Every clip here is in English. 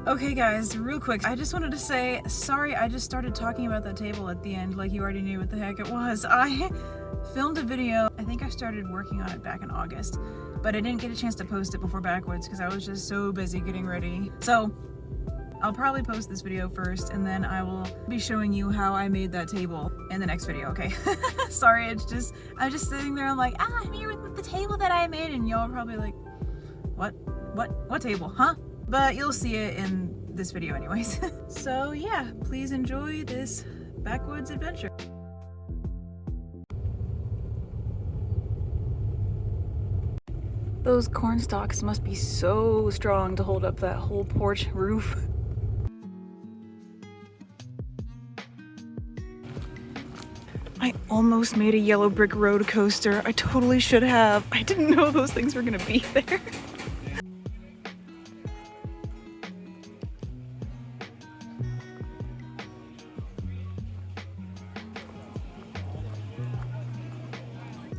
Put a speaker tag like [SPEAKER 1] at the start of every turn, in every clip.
[SPEAKER 1] Okay guys, real quick, I just wanted to say, sorry I just started talking about that table at the end like you already knew what the heck it was. I filmed a video, I think I started working on it back in August, but I didn't get a chance to post it before Backwoods because I was just so busy getting ready. So I'll probably post this video first and then I will be showing you how I made that table in the next video, okay? Sorry, I'm just sitting there, I'm like, I'm here with the table that I made, and y'all are probably like, what table, huh? But you'll see it in this video anyways. So yeah, please enjoy this backwoods adventure. Those corn stalks must be so strong to hold up that whole porch roof. I almost made a yellow brick road coaster. I totally should have. I didn't know those things were gonna be there.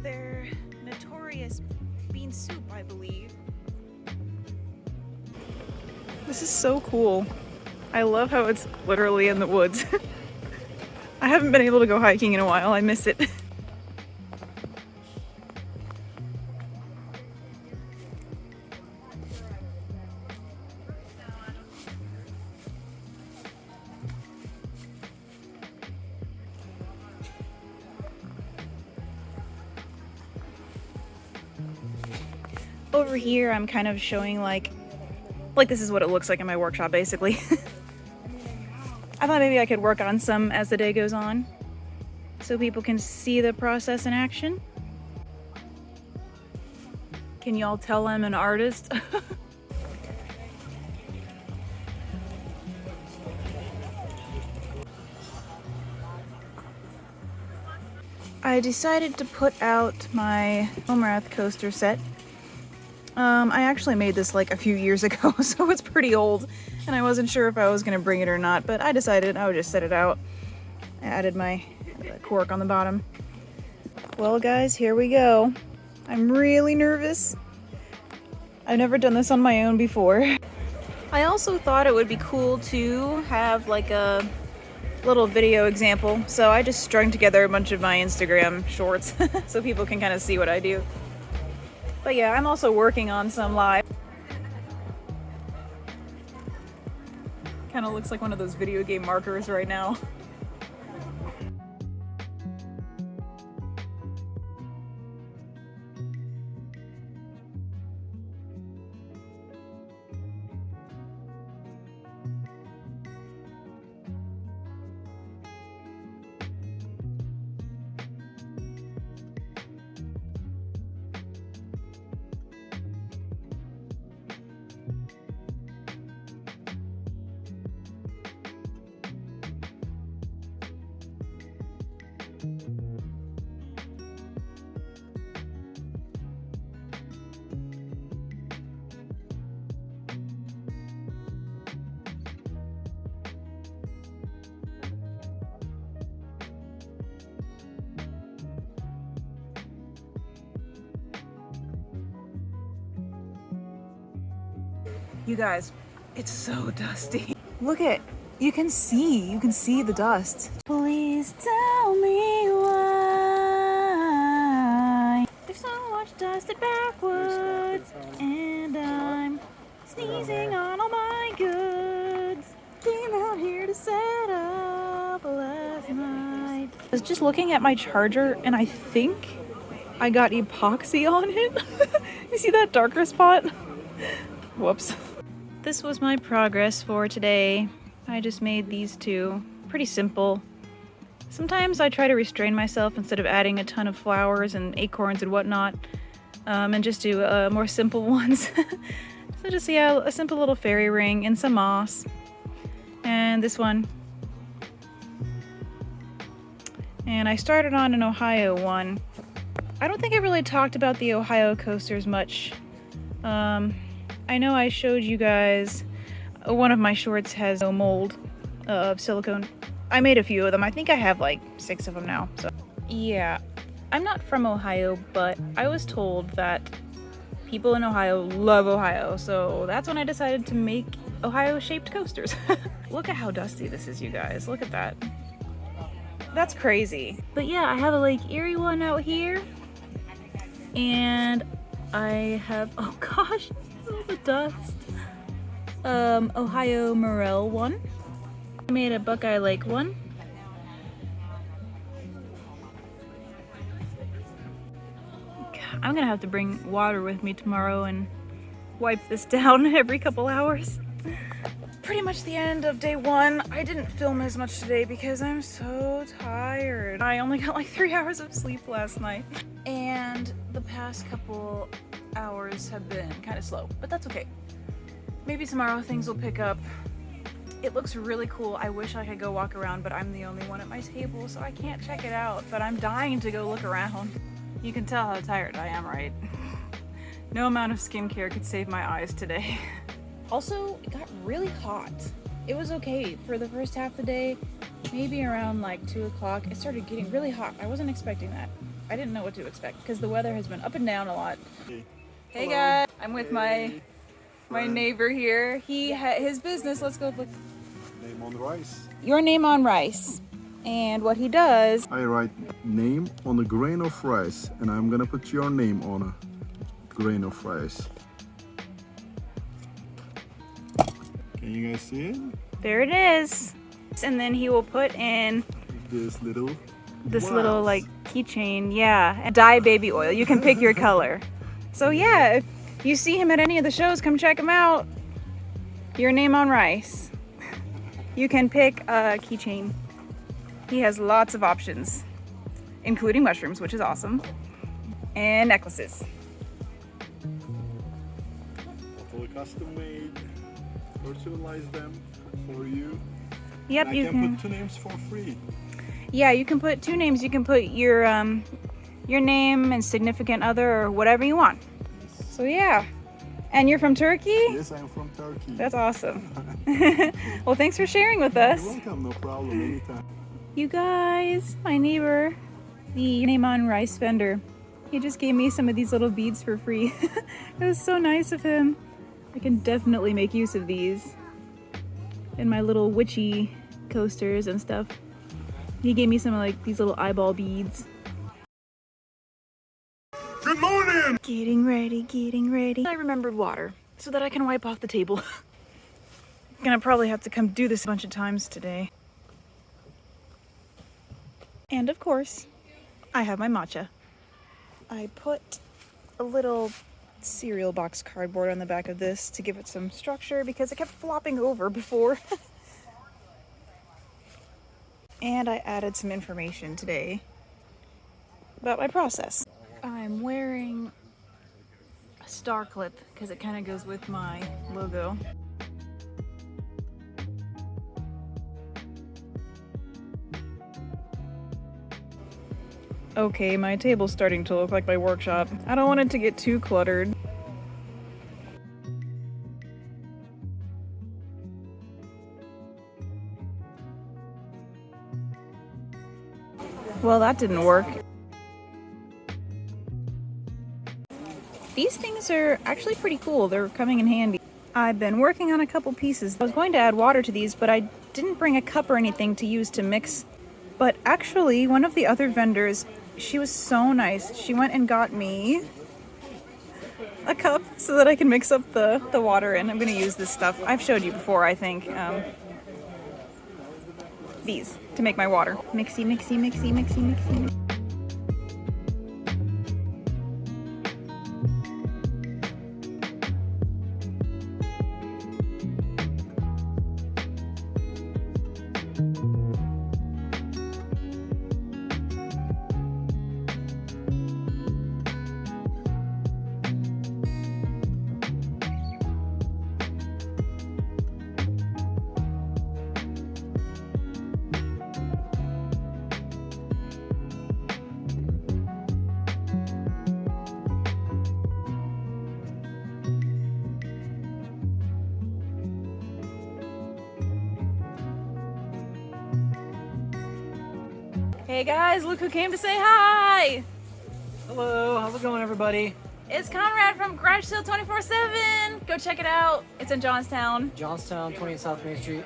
[SPEAKER 1] They're notorious bean soup, I believe. This is so cool. I love how it's literally in the woods. I haven't been able to go hiking in a while. I miss it. Over here, I'm kind of showing like this is what it looks like in my workshop, basically. I thought maybe I could work on some as the day goes on, so people can see the process in action. Can y'all tell I'm an artist? I decided to put out my Homerath coaster set. I actually made this like a few years ago, so it's pretty old, and I wasn't sure if I was gonna bring it or not, but I decided I would just set it out. I added my cork on the bottom. Well guys, here we go. I'm really nervous. I've never done this on my own before. I also thought it would be cool to have like a little video example, so I just strung together a bunch of my Instagram shorts so people can kind of see what I do. But yeah, I'm also working on some live. Kind of looks like one of those video game markers right now. You guys, it's so dusty. Look at, you can see the dust. Please tell me why there's so much dust at Backwoods, and I'm sneezing on all my goods. Came out here to set up last night. I was just looking at my charger, and I think I got epoxy on it. You see that darker spot? Whoops. This was my progress for today. I just made these two. Pretty simple. Sometimes I try to restrain myself instead of adding a ton of flowers and acorns and whatnot, and just do more simple ones. So just, yeah, a simple little fairy ring and some moss. And this one. And I started on an Ohio one. I don't think I really talked about the Ohio coasters much. I know I showed you guys, one of my shorts has a mold of silicone. I made a few of them. I think I have like 6 of them now. So yeah, I'm not from Ohio, but I was told that people in Ohio love Ohio. So that's when I decided to make Ohio-shaped coasters. Look at how dusty this is, you guys. Look at that. That's crazy. But yeah, I have a Lake Erie one out here. And I have, oh gosh, all the dust. Ohio Morel one. I made a Buckeye Lake one. I'm gonna have to bring water with me tomorrow and wipe this down every couple hours. Pretty much the end of day one. I didn't film as much today because I'm so tired. I only got like 3 hours of sleep last night. And the past couple hours have been kind of slow, but that's okay. Maybe tomorrow things will pick up. It looks really cool. I wish I could go walk around, but I'm the only one at my table, so I can't check it out. But I'm dying to go look around. You can tell how tired I am, right? No amount of skincare could save my eyes today. Also, it got really hot. It was okay for the first half of the day, maybe around like 2 o'clock. It started getting really hot. I wasn't expecting that. I didn't know what to expect because the weather has been up and down a lot. Hey guys, I'm with my neighbor here. His business, let's go look.
[SPEAKER 2] Name on rice.
[SPEAKER 1] Your name on rice. And what he does,
[SPEAKER 2] I write name on a grain of rice and I'm gonna put your name on a grain of rice. Can you guys see it?
[SPEAKER 1] there it is. And then he will put in
[SPEAKER 2] This little
[SPEAKER 1] like keychain, yeah, and dye baby oil. You can pick your color. So yeah, if you see him at any of the shows, come check him out. Your name on rice. You can pick a keychain. He has lots of options, including mushrooms, which is awesome, and necklaces.
[SPEAKER 2] totally custom made. Personalize them for you.
[SPEAKER 1] Yep,
[SPEAKER 2] and
[SPEAKER 1] you
[SPEAKER 2] I can put 2 names for free.
[SPEAKER 1] Yeah, you can put 2 names. You can put your name and significant other or whatever you want. So yeah. And you're from Turkey?
[SPEAKER 2] Yes, I'm from Turkey.
[SPEAKER 1] That's awesome. Well, thanks for sharing with us.
[SPEAKER 2] You're welcome, no problem, anytime.
[SPEAKER 1] You guys, my neighbor, the name on rice vendor, he just gave me some of these little beads for free. It was so nice of him. I can definitely make use of these in my little witchy coasters and stuff. He gave me some of like these little eyeball beads.
[SPEAKER 2] Good morning!
[SPEAKER 1] Getting ready, getting ready. I remembered water so that I can wipe off the table. Gonna probably have to come do this a bunch of times today. And of course, I have my matcha. I put a little cereal box cardboard on the back of this to give it some structure because it kept flopping over before. And I added some information today about my process. I'm wearing a star clip because it kind of goes with my logo. Okay, my table's starting to look like my workshop. I don't want it to get too cluttered. Well, that didn't work. These things are actually pretty cool. They're coming in handy. I've been working on a couple pieces. I was going to add water to these, but I didn't bring a cup or anything to use to mix. But actually, one of the other vendors, she was so nice. She went and got me a cup so that I can mix up the water in. I'm going to use this stuff. I've showed you before, I think. These to make my water. Mixy, mixy, mixy, mixy, mixy. Hey guys, look who came to say hi!
[SPEAKER 3] Hello, how's it going everybody?
[SPEAKER 1] It's Conrad from Garage Sale 24/7. Go check it out. It's in Johnstown.
[SPEAKER 3] Johnstown, 20 South Main Street.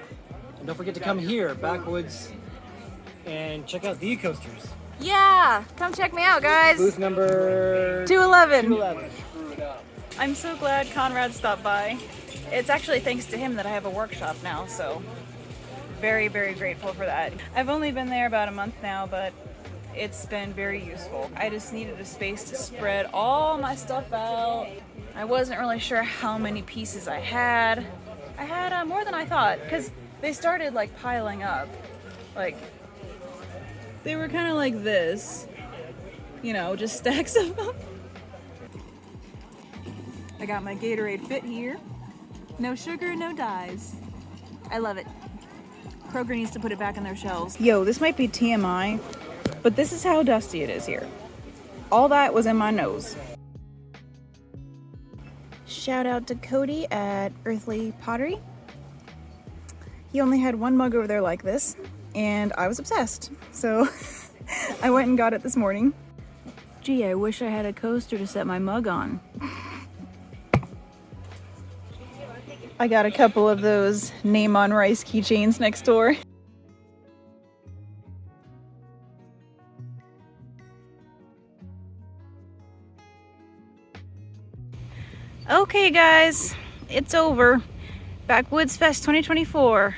[SPEAKER 3] And don't forget to come here, Backwoods, and check out the Eco-sters.
[SPEAKER 1] Yeah, come check me out, guys.
[SPEAKER 3] Booth number
[SPEAKER 1] 211.
[SPEAKER 3] 211.
[SPEAKER 1] I'm so glad Conrad stopped by. It's actually thanks to him that I have a workshop now, so very, very grateful for that. I've only been there about a month now, but it's been very useful. I just needed a space to spread all my stuff out. I wasn't really sure how many pieces I had. I had more than I thought, because they started like piling up. Like, they were kind of like this, you know, just stacks of them. I got my Gatorade Fit here. No sugar, no dyes. I love it. Kroger needs to put it back on their shelves. Yo, this might be TMI, but this is how dusty it is here. All that was in my nose. Shout out to Cody at Earthly Pottery. He only had one mug over there like this, and I was obsessed. So I went and got it this morning. Gee, I wish I had a coaster to set my mug on. I got a couple of those name on rice keychains next door. Okay guys, it's over. Backwoods Fest 2024.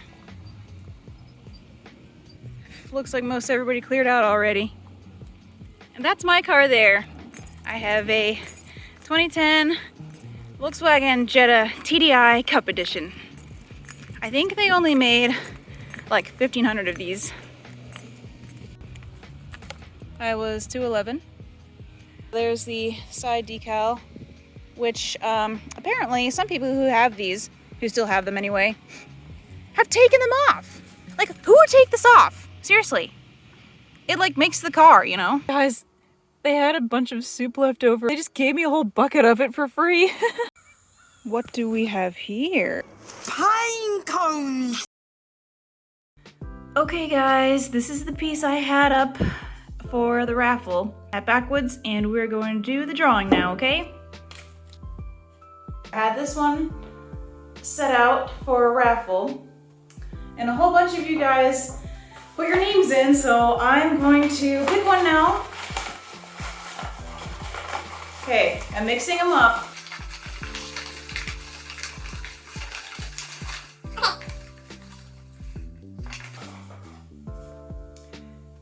[SPEAKER 1] Looks like most everybody cleared out already. And that's my car there. I have a 2010 Volkswagen Jetta TDI Cup Edition. I think they only made like 1,500 of these. I was 211. There's the side decal, which apparently some people who have these, who still have them anyway, have taken them off. Like, who would take this off? Seriously. It like makes the car, you know? Guys, they had a bunch of soup left over. They just gave me a whole bucket of it for free. What do we have here?
[SPEAKER 4] Pine cones!
[SPEAKER 1] Okay guys, this is the piece I had up for the raffle at Backwoods, and we're going to do the drawing now, okay? I had this one set out for a raffle, and a whole bunch of you guys put your names in, so I'm going to pick one now. Okay, I'm mixing them up.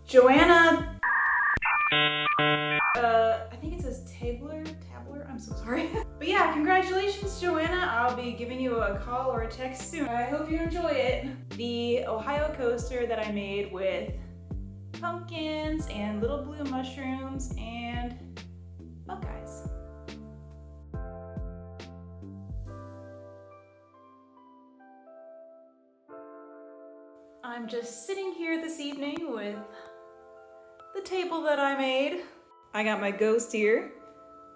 [SPEAKER 1] Joanna, I think it says Tabler, I'm so sorry. But yeah, congratulations Joanna, I'll be giving you a call or a text soon. I hope you enjoy it. The Ohio coaster that I made with pumpkins and little blue mushrooms and buckeyes. I'm just sitting here this evening with the table that I made. I got my ghost here,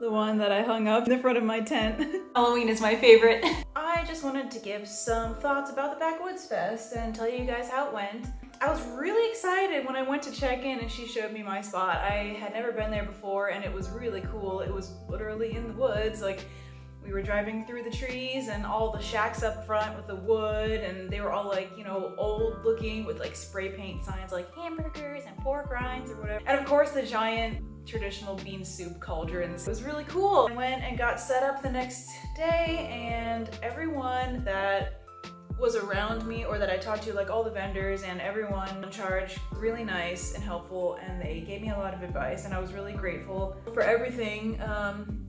[SPEAKER 1] the one that I hung up in the front of my tent. Halloween is my favorite. I just wanted to give some thoughts about the Backwoods Fest and tell you guys how it went. I was really excited when I went to check in and she showed me my spot. I had never been there before and it was really cool. It was literally in the woods. Like, we were driving through the trees and all the shacks up front with the wood, and they were all like, you know, old looking with like spray paint signs like hamburgers and pork rinds or whatever. And of course the giant traditional bean soup cauldrons. It was really cool. I went and got set up the next day, and everyone that was around me or that I talked to, like all the vendors and everyone in charge, really nice and helpful, and they gave me a lot of advice and I was really grateful for everything.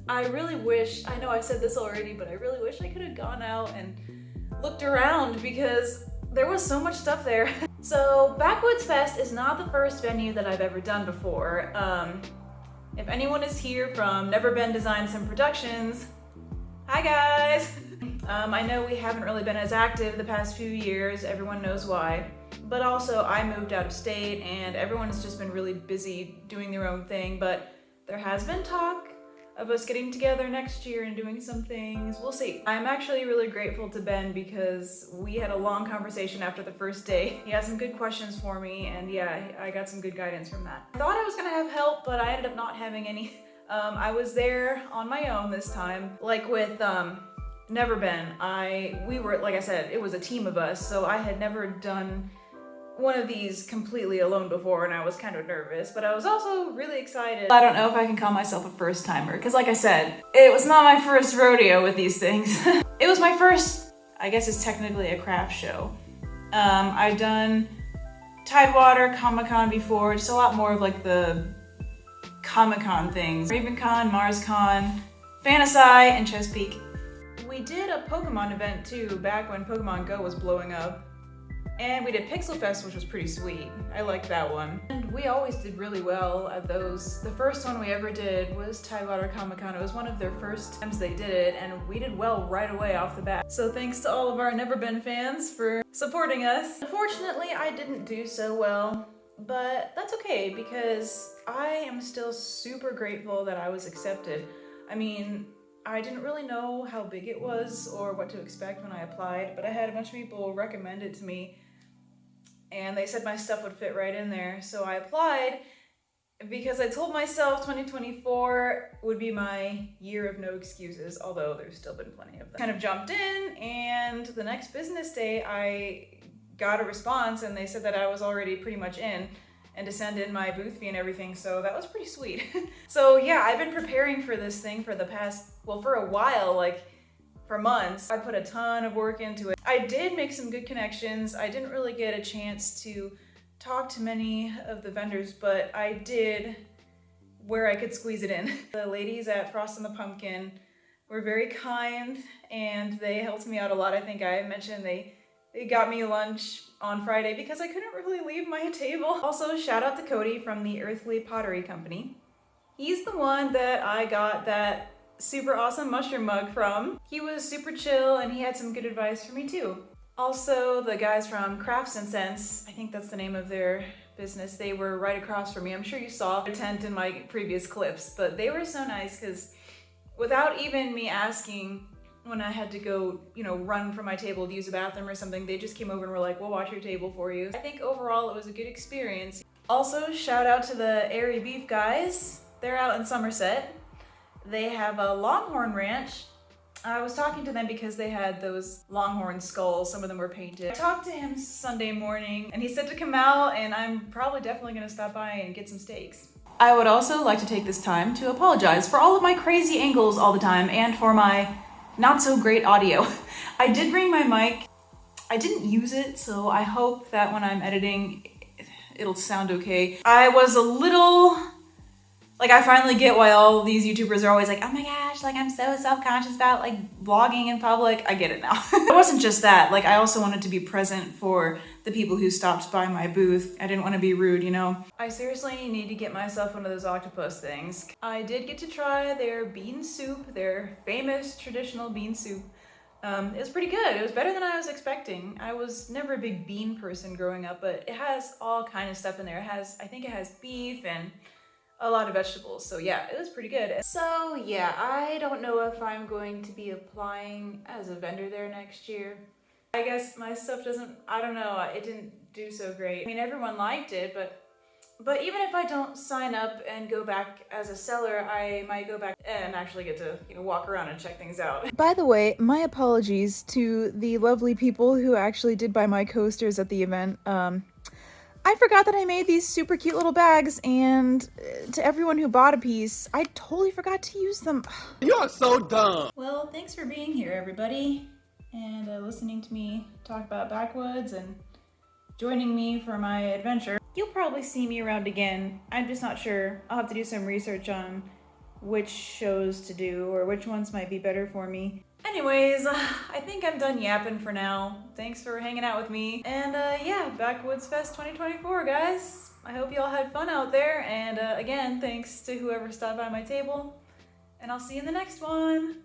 [SPEAKER 1] I really wish, I know I said this already, but I really wish I could have gone out and looked around because there was so much stuff there. So Backwoods Fest is not the first venue that I've ever done before. If anyone is here from Neverben Designs Productions, hi guys! I know we haven't really been as active the past few years, everyone knows why, but also I moved out of state and everyone has just been really busy doing their own thing, but there has been talk of us getting together next year and doing some things. We'll see. I'm actually really grateful to Ben because we had a long conversation after the first day. He had some good questions for me, and yeah, I got some good guidance from that. I thought I was gonna have help, but I ended up not having any I was there on my own this time. Like with Neverben, we were, like I said, it was a team of us, so I had never done one of these completely alone before, and I was kind of nervous, but I was also really excited. I don't know if I can call myself a first timer, because like I said, it was not my first rodeo with these things. It was my first, I guess it's technically a craft show. I've done Tidewater, Comic-Con before, just a lot more of like the Comic-Con things. RavenCon, MarsCon, Fantasy, and Chesapeake. We did a Pokemon event too, back when Pokemon Go was blowing up. And we did Pixel Fest, which was pretty sweet. I liked that one. And we always did really well at those. The first one we ever did was Tidewater Comic-Con. It was one of their first times they did it, and we did well right away off the bat. So thanks to all of our Neverben fans for supporting us. Unfortunately, I didn't do so well, but that's okay because I am still super grateful that I was accepted. I mean, I didn't really know how big it was or what to expect when I applied, but I had a bunch of people recommend it to me. And they said my stuff would fit right in there. So I applied because I told myself 2024 would be my year of no excuses, although there's still been plenty of them. Kind of jumped in, and the next business day I got a response and they said that I was already pretty much in and to send in my booth fee and everything, so that was pretty sweet. So yeah, I've been preparing for this thing for the past, well, for a while, like for months. I put a ton of work into it. I did make some good connections. I didn't really get a chance to talk to many of the vendors, but I did where I could squeeze it in. The ladies at Frost and the Pumpkin were very kind and they helped me out a lot. I think I mentioned they got me lunch on Friday because I couldn't really leave my table. Also, shout out to Cody from the Earthly Pottery Company. He's the one that I got that super awesome mushroom mug from. He was super chill and he had some good advice for me too. Also, the guys from Crafts and Scents, I think that's the name of their business, they were right across from me. I'm sure you saw their tent in my previous clips, but they were so nice because without even me asking, when I had to go, you know, run from my table to use a bathroom or something, they just came over and were like, we'll watch your table for you. I think overall it was a good experience. Also, shout out to the Airy Beef guys. They're out in Somerset. They have a Longhorn ranch. I was talking to them because they had those Longhorn skulls. Some of them were painted. I talked to him Sunday morning and he said to come out, and I'm probably definitely gonna stop by and get some steaks. I would also like to take this time to apologize for all of my crazy angles all the time and for my not so great audio. I did bring my mic. I didn't use it, so I hope that when I'm editing, it'll sound okay. I was a little, like, I finally get why all these YouTubers are always like, oh my gosh, like I'm so self-conscious about like vlogging in public. I get it now. It wasn't just that, like I also wanted to be present for the people who stopped by my booth. I didn't want to be rude, you know? I seriously need to get myself one of those octopus things. I did get to try their bean soup, their famous traditional bean soup. It was pretty good. It was better than I was expecting. I was never a big bean person growing up, but it has all kind of stuff in there. I think it has beef and a lot of vegetables, so yeah, it was pretty good. So yeah, I don't know if I'm going to be applying as a vendor there next year. I guess my stuff doesn't, I don't know, it didn't do so great. I mean, everyone liked it, but even if I don't sign up and go back as a seller, I might go back and actually get to, you know, walk around and check things out. By the way, my apologies to the lovely people who actually did buy my coasters at the event. I forgot that I made these super cute little bags, and to everyone who bought a piece, I totally forgot to use them.
[SPEAKER 4] You're so dumb.
[SPEAKER 1] Well, thanks for being here, everybody, and listening to me talk about Backwoods and joining me for my adventure. You'll probably see me around again. I'm just not sure. I'll have to do some research on which shows to do or which ones might be better for me. Anyways, I think I'm done yapping for now. Thanks for hanging out with me. And yeah, Backwoods Fest 2024, guys. I hope y'all had fun out there. And again, thanks to whoever stopped by my table. And I'll see you in the next one.